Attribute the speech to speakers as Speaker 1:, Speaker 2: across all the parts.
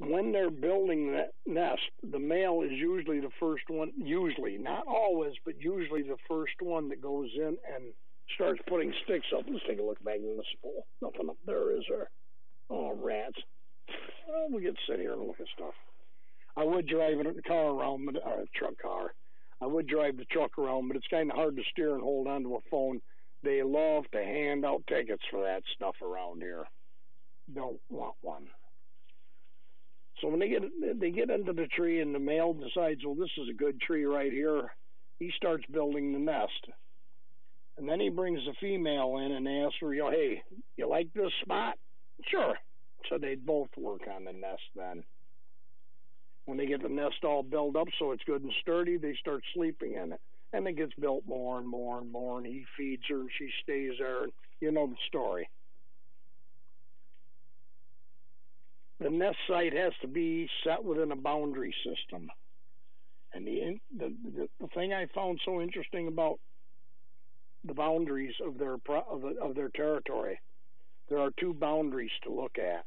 Speaker 1: when they're building that nest, the male is usually the first one, usually, not always, but usually the first one that goes in and starts putting sticks up. Let's take a look back in the spool. Nothing up there, is there? Oh, rats. Well, we get to sit here and look at stuff. I would drive a car around, or a truck car. I would drive the truck around, but it's kind of hard to steer and hold onto a phone. They love to hand out tickets for that stuff around here. Don't want one. So when they get into the tree and the male decides, well, this is a good tree right here, he starts building the nest. And then he brings the female in and asks her, hey, you like this spot? Sure. So they'd both work on the nest then. When they get the nest all built up so it's good and sturdy, they start sleeping in it. And it gets built more and more and more, and he feeds her, and she stays there. You know the story. The nest site has to be set within a boundary system. And the thing I found so interesting about the boundaries of their territory, there are two boundaries to look at: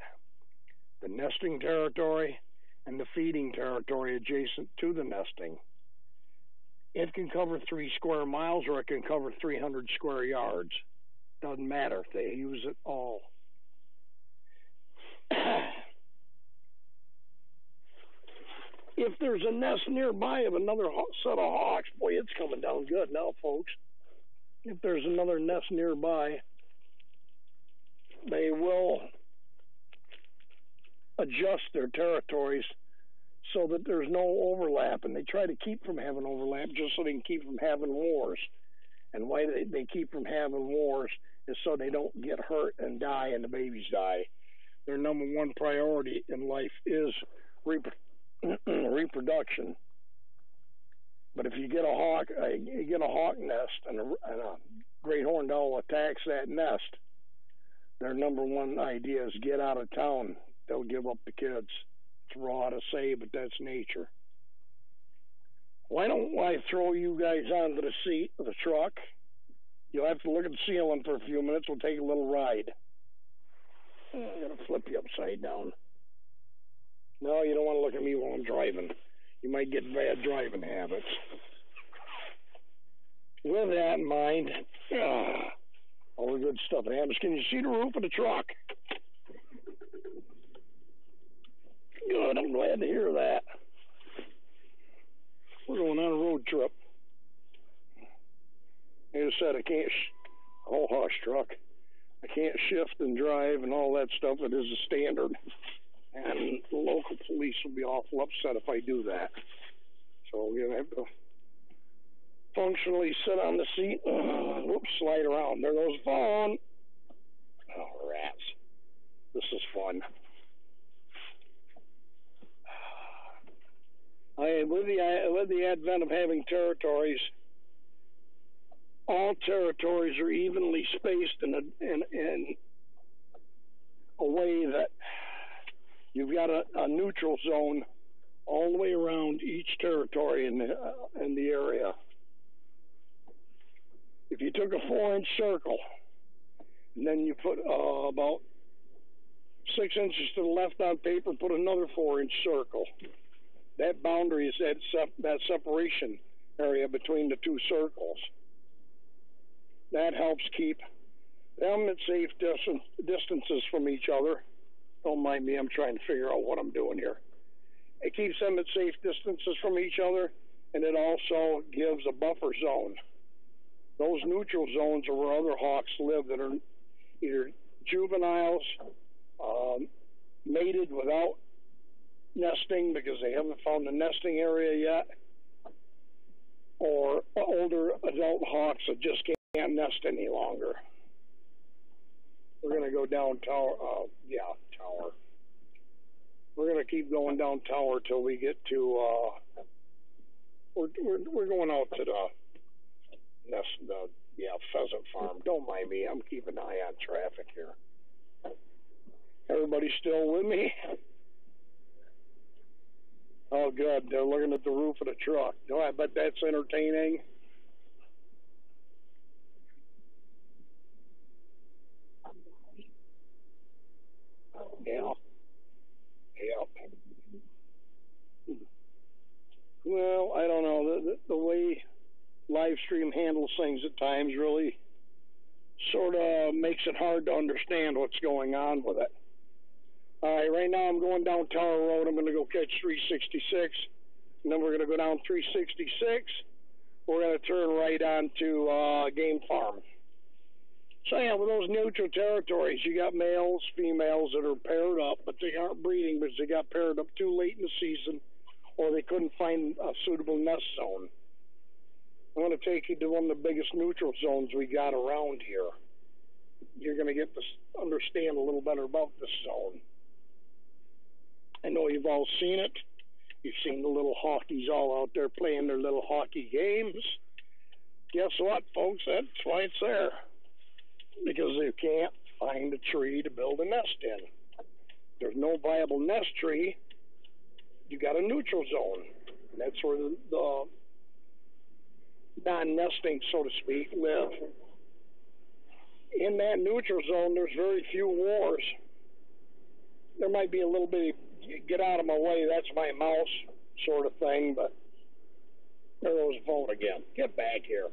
Speaker 1: the nesting territory and the feeding territory adjacent to the nesting. It can cover 3 square miles or it can cover 300 square yards. Doesn't matter if they use it all. If there's a nest nearby of another set of hawks, boy, it's coming down good now, folks. If there's another nest nearby, they will adjust their territories so that there's no overlap, and they try to keep from having overlap just so they can keep from having wars. And why they keep from having wars is so they don't get hurt and die and the babies die. Their number one priority in life is reproduction. But if you get a hawk nest and a great horned owl attacks that nest, their number one idea is get out of town. They'll give up the kids. It's raw to say, but that's nature. Why don't I throw you guys onto the seat of the truck? You'll have to look at the ceiling for a few minutes. We'll take a little ride. I'm going to flip you upside down. No, you don't want to look at me while I'm driving. You might get bad driving habits. With that in mind, all the good stuff that happens. Can you see the roof of the truck? Good, I'm glad to hear that. We're going on a road trip. As I said, I can't, hush truck. I can't shift and drive and all that stuff. It is a standard. And the local police will be awful upset if I do that. So we're going to have to functionally sit on the seat. Whoops, slide around. There goes the phone. Oh, rats. This is fun. With the advent of having territories, all territories are evenly spaced in a way that you've got a neutral zone all the way around each territory in the area. If you took a 4-inch circle and then you put about 6 inches to the left on paper, put another 4-inch circle. That boundary is that separation area between the two circles. That helps keep them at safe distances from each other. Don't mind me, I'm trying to figure out what I'm doing here. It keeps them at safe distances from each other, and it also gives a buffer zone. Those neutral zones are where other hawks live that are either juveniles, mated without nesting because they haven't found the nesting area yet, or older adult hawks that just can't nest any longer. We're going to go down Tower. We're going to keep going down Tower till we get to. We're going out to the pheasant farm. Don't mind me. I'm keeping an eye on traffic here. Everybody still with me? Oh, good. They're looking at the roof of the truck. No, I bet that's entertaining. Yeah. handles things at times really sort of makes it hard to understand what's going on with it. All right, right now I'm going down Tower Road. I'm going to go catch 366, and then we're going to go down 366. We're going to turn right onto Game Farm. So yeah, with those neutral territories, you got males, females that are paired up, but they aren't breeding because they got paired up too late in the season, or they couldn't find a suitable nest zone. I'm going to take you to one of the biggest neutral zones we got around here. You're going to get to understand a little better about this zone. I know you've all seen it. You've seen the little hawkies all out there playing their little hockey games. Guess what, folks? That's why it's there. Because they can't find a tree to build a nest in. There's no viable nest tree. You got a neutral zone. And that's where the non-nesting, so to speak, live. In that neutral zone, there's very few wars. There might be a little bit of, get out of my way, that's my mouse sort of thing, but there goes the phone again. Get back here.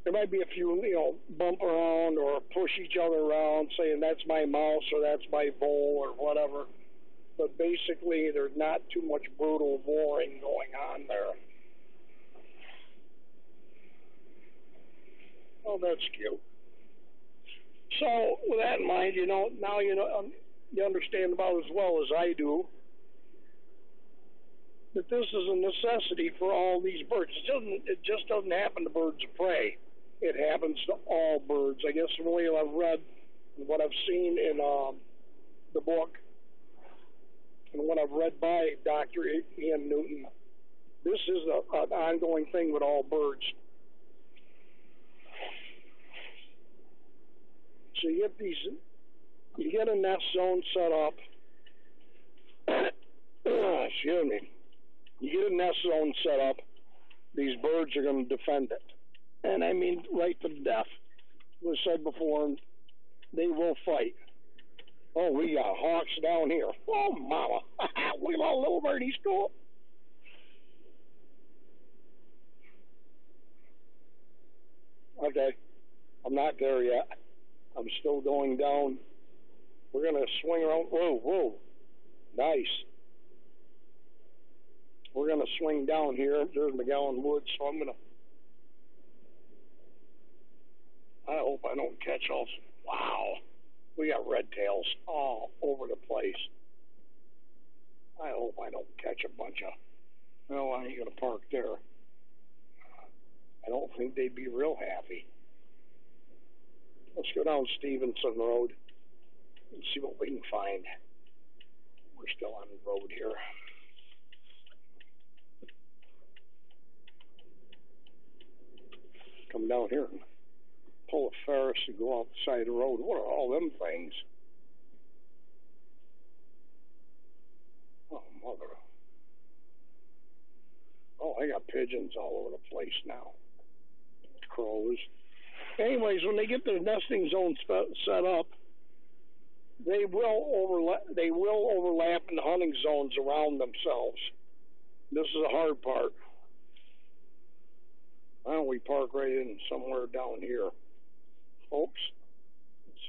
Speaker 1: There might be a few, bump around or push each other around saying that's my mouse or that's my vole or whatever. But basically, there's not too much brutal warring going on there. Oh, that's cute. So, with that in mind, now you understand about as well as I do that this is a necessity for all these birds. It just doesn't happen to birds of prey. It happens to all birds. I guess from what I've read, what I've seen in the book, and what I've read by Dr. Ian Newton, this is an ongoing thing with all birds. So you get a nest zone set up. Excuse me. You get a nest zone set up. These birds are going to defend it. And I mean, right to death. As I said before, they will fight. Oh, we got hawks down here. Oh, mama. We got little birdies go. Okay. I'm not there yet. I'm still going down. We're going to swing around. Whoa. Nice. We're going to swing down here. There's McGowan Woods, so I'm going to. I hope I don't catch all. Wow. We got red tails all over the place. I hope I don't catch a bunch of. Well, I ain't going to park there. I don't think they'd be real happy. Let's go down Stevenson Road and see what we can find. We're still on the road here. Come down here and pull a Ferris and go out the side of the road. What are all them things? Oh, mother. Oh, I got pigeons all over the place now. Crows. Anyways, when they get their nesting zone set up, they will overlap in the hunting zones around themselves. This is the hard part. Why don't we park right in somewhere down here, folks?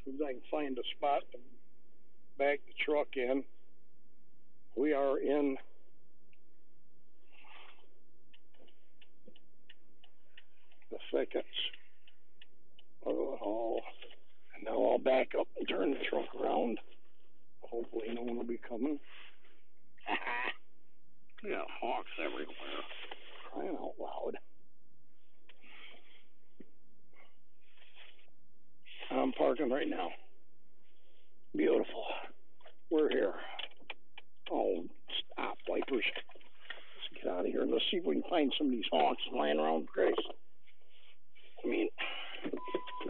Speaker 1: See if I can find a spot to back the truck in. We are in the thickets. Oh, and now I'll back up and turn the truck around. Hopefully no one will be coming. We got hawks everywhere. Crying out loud. I'm parking right now. Beautiful. We're here. Oh, stop, wipers. Let's get out of here and let's see if we can find some of these hawks lying around Grace. I mean,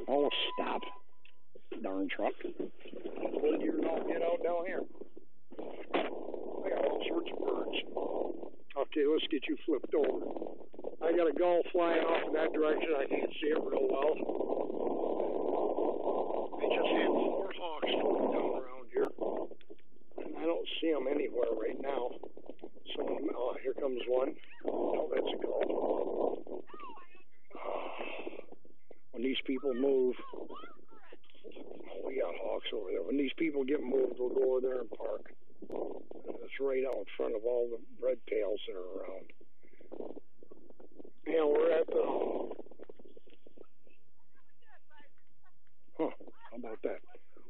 Speaker 1: oh, stop. Darn truck. Well, you don't get out down here. I got all sorts of birds. Okay, let's get you flipped over. I got a gull flying off in that direction. I can't see it real well. I just had 4 hawks floating down around here. And I don't see them anywhere right now. So, oh, here comes one. Oh, that's a gull. these people move, we got hawks over there. When these people get moved, we'll go over there and park. It's right out in front of all the red tails that are around. Yeah, we're at the... Huh, how about that?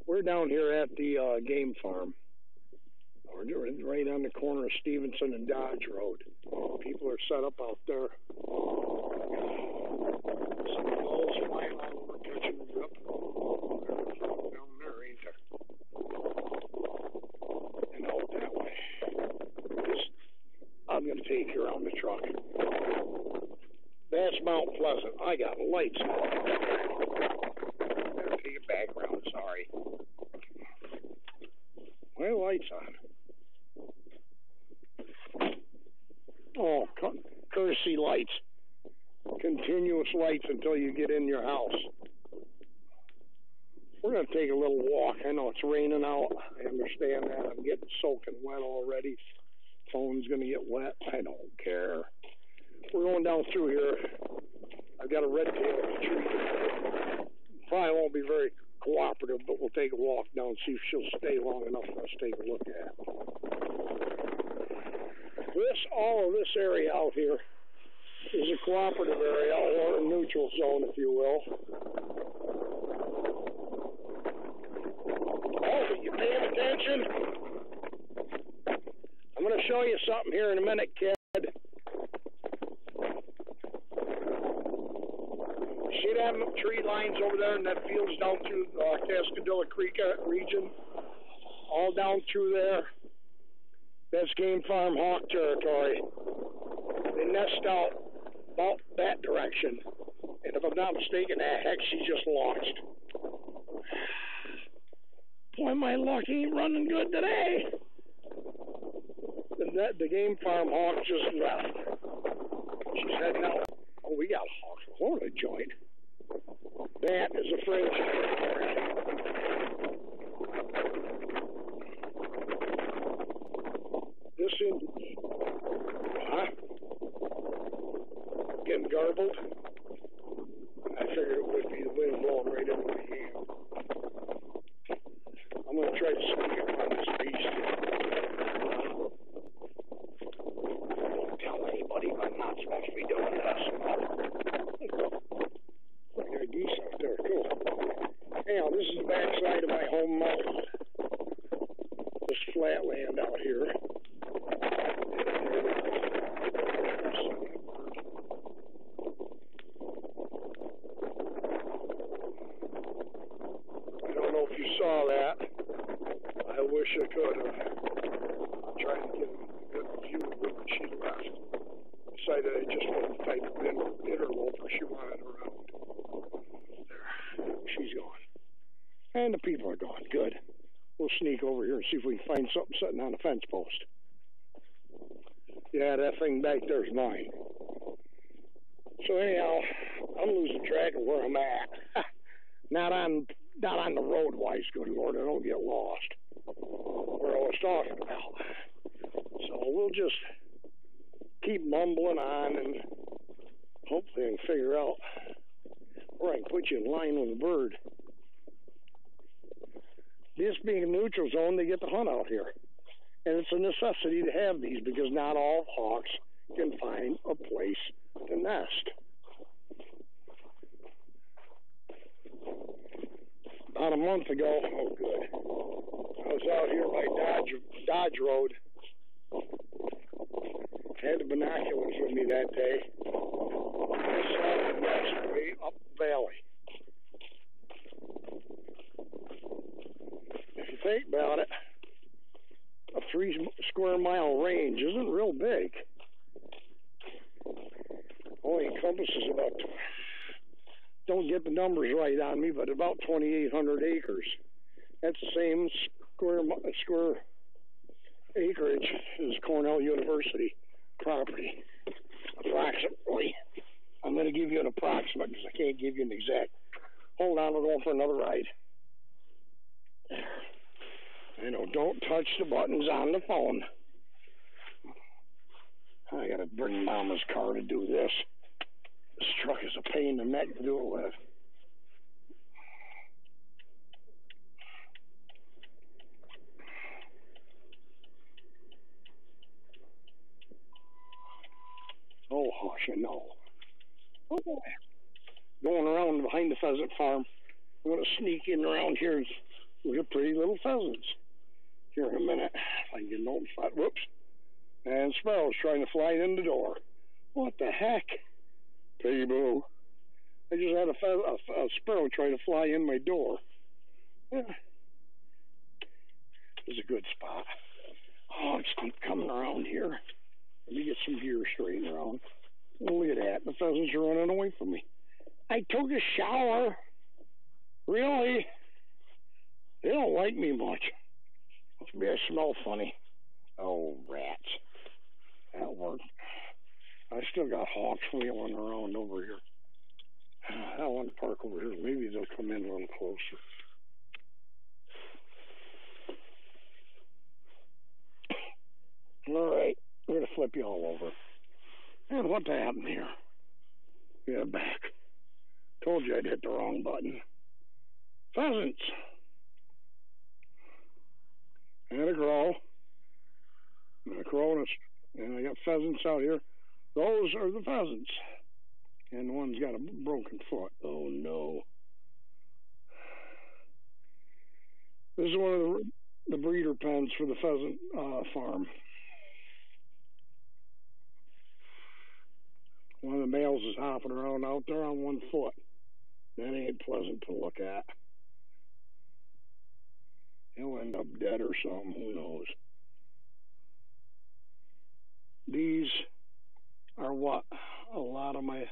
Speaker 1: We're down here at the game farm. We're right on the corner of Stevenson and Dodge Road. People are set up out there. Some gulls flying all over catching the grip. Down there, ain't there? And out that way. I'm going to take you around the truck. That's Mount Pleasant. I got lights on. Better take it back around, sorry. My lights on. Oh, courtesy lights. Continuous lights until you get in your house. We're going to take a little walk. I know it's raining out. I understand that. I'm getting soaking wet already. Phone's going to get wet. I don't care. We're going down through here. I've got a red tail in the tree. Probably won't be very cooperative, but we'll take a walk down and see if she'll stay long enough for us to take a look at. All of this area out here is a cooperative area, or a neutral zone, if you will. Oh, you paying attention? I'm going to show you something here in a minute, kid. See them tree lines over there in that fields down through the Cascadilla Creek region? All down through there. That's game farm hawk territory. They nest out about that direction. And if I'm not mistaken, heck, she just launched. Boy, my luck ain't running good today. The game farm hawk just left. She's heading out. Oh, we got hawks. What a joint. That is a fringe. This in... Huh? Getting garbled? I figured it would be the wind blowing right into my hand. I'm going to try to sneak up on this beast. Don't tell anybody I'm not supposed to be doing this. I got geese out there, cool. Anyhow, this is the backside of my home mountain. This flat land out here. I don't know if you saw that. I wish I could have. I'm trying to get a good view of when she left. Decided I just wanted to type of interloper she wanted around. There. She's gone. And the people are gone. Good. We'll sneak over here and see if we can find something sitting on a fence post. Yeah, that thing back there's mine. So anyhow, I'm losing track of where I'm at. Not on the road wise, good Lord, I don't get lost. Where I was talking about. So we'll just keep mumbling on and hopefully I can figure out where I can put you in line with a bird. This being a neutral zone, they get to hunt out here. And it's a necessity to have these because not all hawks can find a place to nest. About a month ago, oh good, I was out here by Dodge Road. Had the binoculars with me that day. I saw the nest way up the valley. If you think about it, a 3 square mile range isn't real big. Only encompasses about, don't get the numbers right on me, but about 2,800 acres. That's the same square acreage as Cornell University property, approximately. I'm going to give you an approximate because I can't give you an exact. Hold on, we're going for another ride. I know, don't touch the buttons on the phone. I got to bring Mama's car to do this. This truck is a pain in the neck to do it with. hush, I know. Oh, boy. Going around behind the pheasant farm. I'm going to sneak in around here and look at pretty little pheasants. Here in a minute. If I can get an open spot. Whoops. And sparrows trying to fly in the door. What the heck? Piggy boo. I just had a sparrow try to fly in my door. Yeah. This is a good spot. Hogs keep coming around here. Let me get some gear straightened around. Oh, look at that. The pheasants are running away from me. I took a shower. Really? They don't like me much. Maybe I smell funny. Oh, rats. That worked. I still got hawks wheeling around over here. I want to park over here. Maybe they'll come in a little closer. All right. We're going to flip you all over. And what happened here? Yeah, back. Told you I'd hit the wrong button. Pheasants. And a crow. And a crow and I got pheasants out here. Those are the pheasants. And one's got a broken foot. Oh, no. This is one of the breeder pens for the pheasant farm. One of the males is hopping around out there on one foot. That ain't pleasant to look at. He'll end up dead or something. Who knows? These are what a lot of my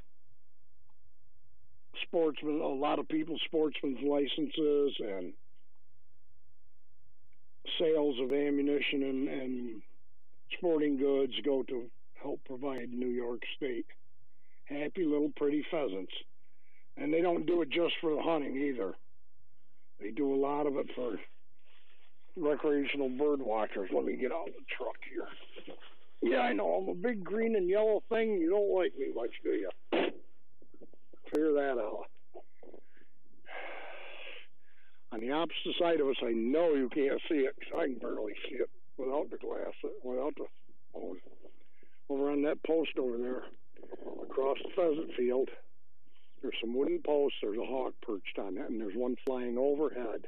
Speaker 1: sportsmen, a lot of people's sportsmen's licenses and sales of ammunition and sporting goods go to help provide New York State. Happy little pretty pheasants. And they don't do it just for the hunting either. They do a lot of it for recreational bird watchers. Let me get out of the truck here. Yeah, I know. I'm a big green and yellow thing. You don't like me much, do you? Figure that out. On the opposite side of us, I know you can't see it because I can barely see it without the glass, without the phone. Over on that post over there, across the pheasant field, there's some wooden posts. There's a hawk perched on that, and there's one flying overhead.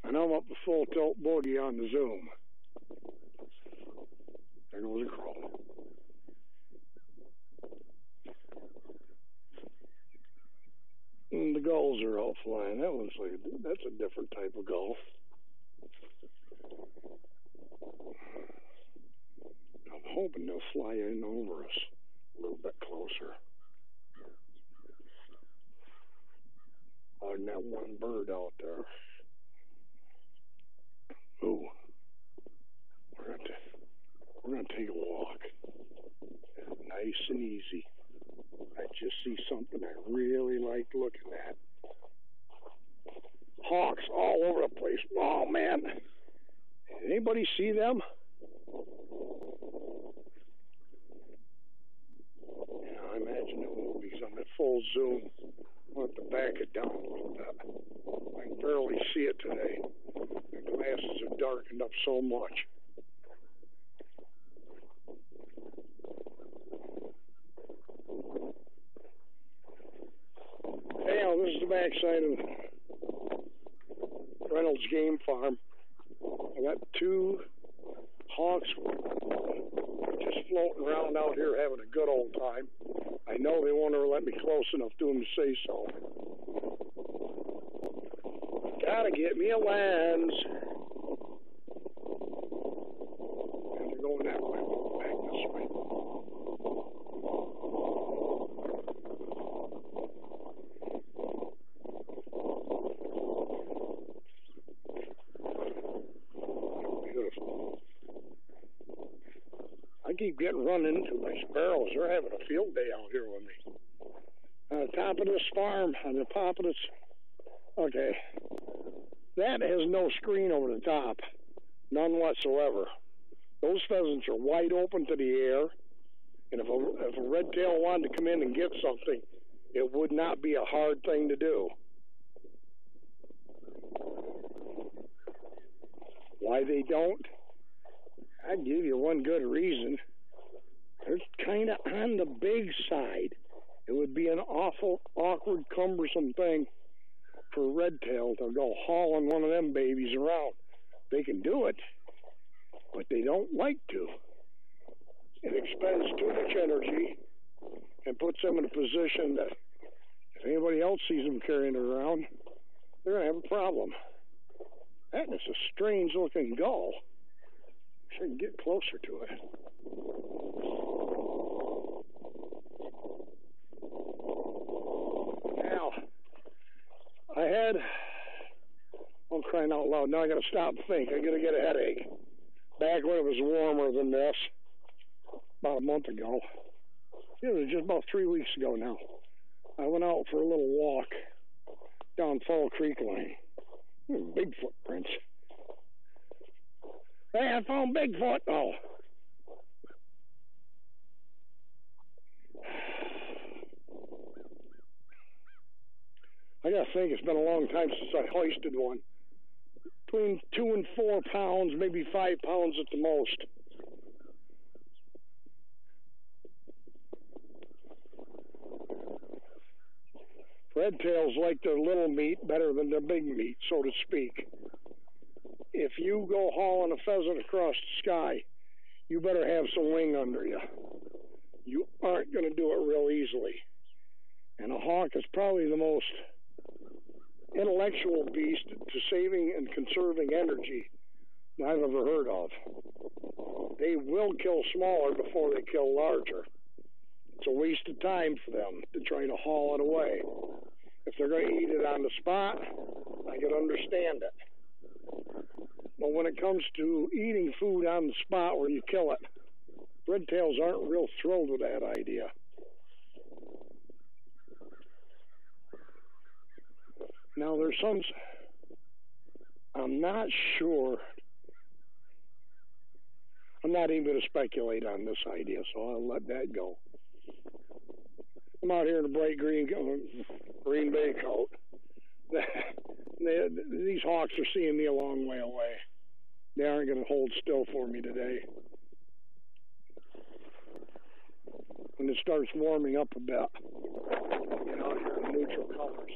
Speaker 1: I know I'm up the full tilt boogie on the Zoom. There goes a crow. And the gulls are all flying. That looks like that's a different type of gull. I'm hoping they'll fly in over us a little bit closer. On that one bird out there. Ooh. We're gonna take a walk. Nice and easy. I just see something I really like looking at. Hawks all over the place. Oh man. Anybody see them? Yeah, I imagine it won't be something at full zoom. I'll have to back it down a little bit. I can barely see it today. The glasses have darkened up so much. Hey, this is the backside of Reynolds Game Farm. I got two hawks just floating around out here having a good old time. I know they won't ever let me close enough to them to say so. Gotta get me a lens. And they're going that way. We'll back this way. Beautiful. I keep getting run into by sparrows. They're having a field day out here with me. On the top of this farm, on the top of this, okay, that has no screen over the top, none whatsoever. Those pheasants are wide open to the air, and if a red tail wanted to come in and get something, it would not be a hard thing to do. Why they don't? I'd give you one good reason. They're kind of on the big side. It would be an awful, awkward, cumbersome thing for a red tail to go hauling one of them babies around. They can do it, but they don't like to. It expends too much energy and puts them in a position that if anybody else sees them carrying it around, they're going to have a problem. That is a strange-looking gull. I should get closer to it. Now, I'm crying out loud. Now I got to stop and think. I got to get a headache. Back when it was warmer than this, about a month ago. It was just about 3 weeks ago now. I went out for a little walk down Fall Creek line. Big footprints. Hey, I found Bigfoot. Oh. I gotta think it's been a long time since I hoisted one. Between 2 and 4 pounds, maybe 5 pounds at the most. Red tails like their little meat better than their big meat, so to speak. If you go hauling a pheasant across the sky, you better have some wing under you. You aren't going to do it real easily. And a hawk is probably the most intellectual beast to saving and conserving energy I've ever heard of. They will kill smaller before they kill larger. It's a waste of time for them to try to haul it away. If they're going to eat it on the spot, I can understand it. But when it comes to eating food on the spot where you kill it, red tails aren't real thrilled with that idea. Now there's some, I'm not sure, I'm not even going to speculate on this idea, so I'll let that go. I'm out here in a bright Green Bay coat. These hawks are seeing me a long way away. They aren't going to hold still for me today. When it starts warming up a bit, get out here in neutral colors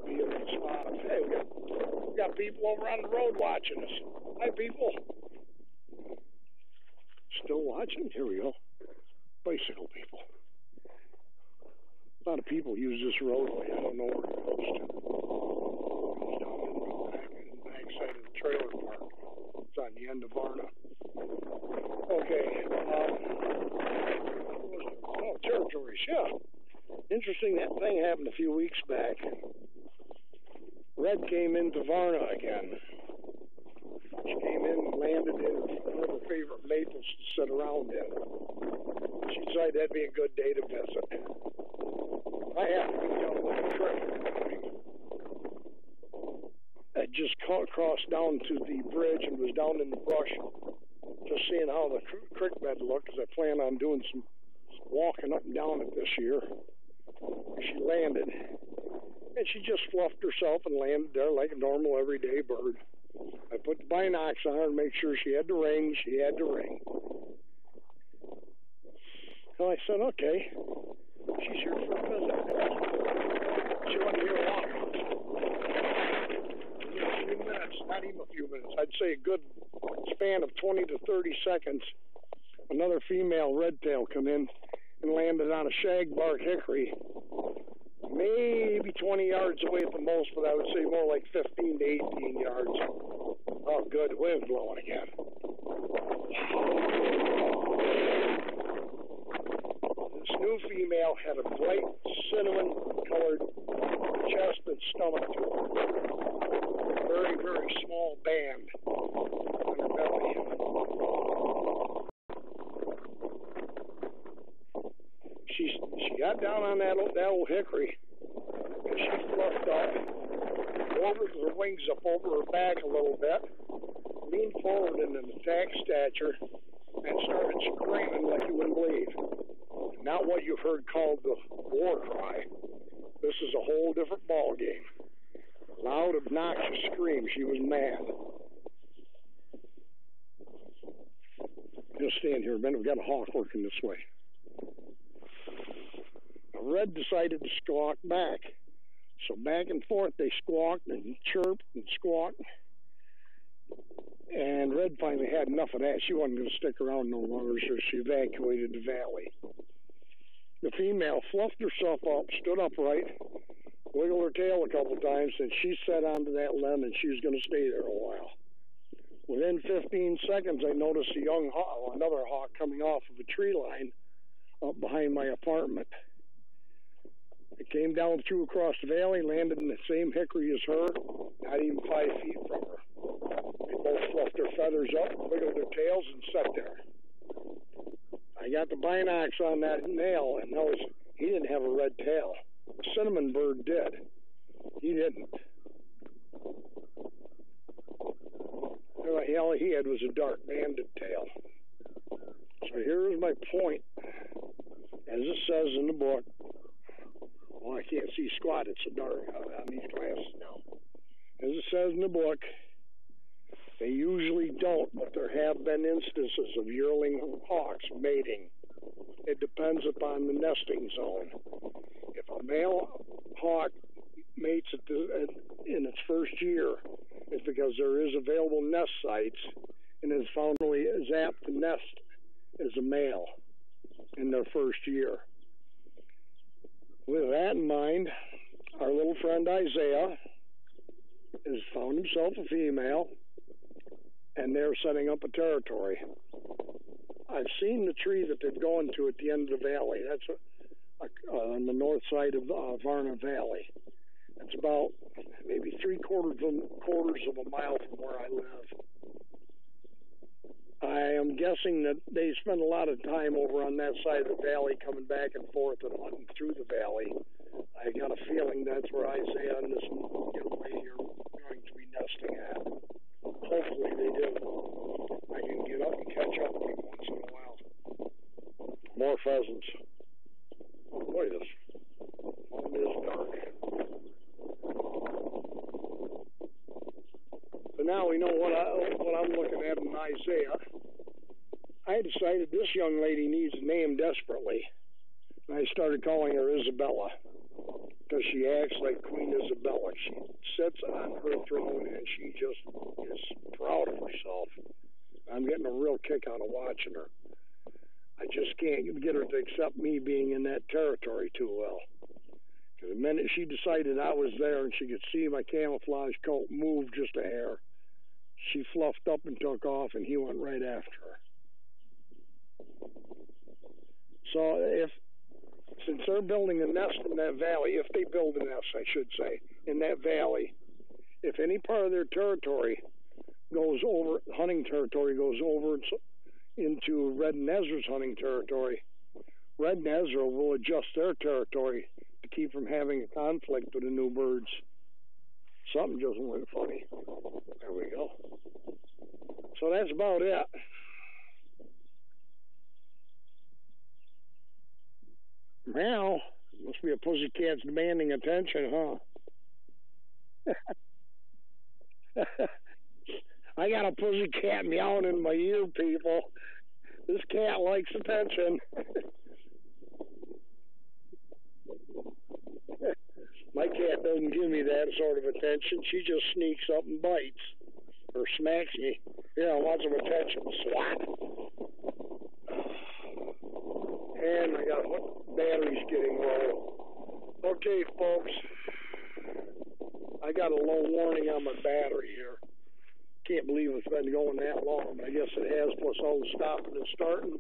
Speaker 1: and be able to spot them. Hey, we got people over on the road watching us. Hi, people. Still watching? Here we go. Bicycle people. A lot of people use this roadway. I don't know where it goes to. It goes down in the back side of the trailer park. It's on the end of Varna. Okay. Territories. Yeah. Interesting, that thing happened a few weeks back. Red came into Varna again. She came in and landed in one of her favorite maples to sit around in. She decided that'd be a good day to visit. I happened to be down with a trip. I just crossed down to the bridge and was down in the brush, just seeing how the creek bed looked, because I plan on doing some walking up and down it this year. She landed, and she just fluffed herself and landed there like a normal everyday bird. I put the binocs on her to make sure she had the ring. She had the ring. And I said, okay, she's here for a visit. She wasn't here long. A few minutes, not even a few minutes, I'd say a good span of 20 to 30 seconds, another female red tail come in and landed on a shagbark hickory, maybe 20 yards away at the most, but I would say more like 15 to 18 yards. Oh, good, wind blowing again. This new female had a bright cinnamon-colored chest and stomach to her. Very, very small band on her belly. She got down on that old hickory, and she fluffed up, lowered her wings up over her back a little bit, leaned forward in an attack stature, and started screaming like you wouldn't believe. Not what you've heard called the war cry. This is a whole different ball game. Loud, obnoxious scream. She was mad. to stand here a minute. We've got a hawk working this way. A red decided to squawk back. So back and forth they squawked and chirped and squawked. And Red finally had enough of that. She wasn't going to stick around no longer, so she evacuated the valley. The female fluffed herself up, stood upright, wiggled her tail a couple times, and she sat onto that limb, and she was going to stay there a while. Within 15 seconds, I noticed a young hawk, another hawk coming off of a tree line up behind my apartment. It came down through across the valley, landed in the same hickory as her, not even 5 feet from her. They both fluffed their feathers up, wiggled their tails, and sat there. I got the binocs on that nail, and he didn't have a red tail. The cinnamon bird did. He didn't. All he had was a dark banded tail. So here's my point. As it says in the book, well, I can't see squat. It's so dark on these glasses now. As it says in the book, they usually don't, but there have been instances of yearling hawks mating. It depends upon the nesting zone. If a male hawk mates in its first year, it's because there is available nest sites and is found only is apt to nest as a male in their first year. With that in mind, our little friend Isaiah has found himself a female, and they're setting up a territory. I've seen the tree that they're going to at the end of the valley. That's on the north side of Varna Valley. It's about maybe 3/4 of a mile from where I live. I am guessing that they spend a lot of time over on that side of the valley coming back and forth and hunting through the valley. I got a feeling that's where Isaiah and this getaway here are going to be nesting at. Hopefully they do. I can get up and catch up with them once in a while. More pheasants. Boy, this one is dark. So now we know what I'm looking at in Isaiah. I decided this young lady needs a name desperately. And I started calling her Isabella because she acts like Queen Isabella. She sits on her throne and she just is proud of herself. I'm getting a real kick out of watching her. I just can't get her to accept me being in that territory too well. Because the minute she decided I was there and she could see my camouflage coat move just a hair, she fluffed up and took off, and he went right after her. So since they're building a nest in that valley, if they build a nest, I should say, in that valley, if any part of their territory goes over, hunting territory goes over into Red and Ezra's hunting territory, Red and Ezra will adjust their territory to keep from having a conflict with the new birds. Something just went funny. There we go. So that's about it. Meow. Must be a pussycat's demanding attention, huh? I got a pussycat meowing in my ear, people. This cat likes attention. My cat doesn't give me that sort of attention. She just sneaks up and bites or smacks me. Yeah, wants some attention. Swat. And I got batteries getting low. Okay, folks. I got a low warning on my battery here. Can't believe it's been going that long, but I guess it has, plus all the stopping and starting.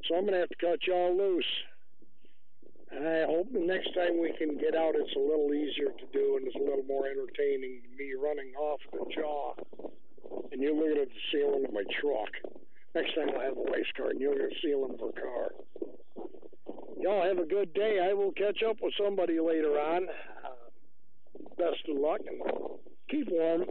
Speaker 1: So I'm going to have to cut y'all loose. I hope the next time we can get out, it's a little easier to do and it's a little more entertaining than me running off the jaw. And you're looking at the ceiling of my truck. Next time I'll have a race car and you're going to ceiling of a car. Y'all have a good day. I will catch up with somebody later on. Best of luck and keep warm.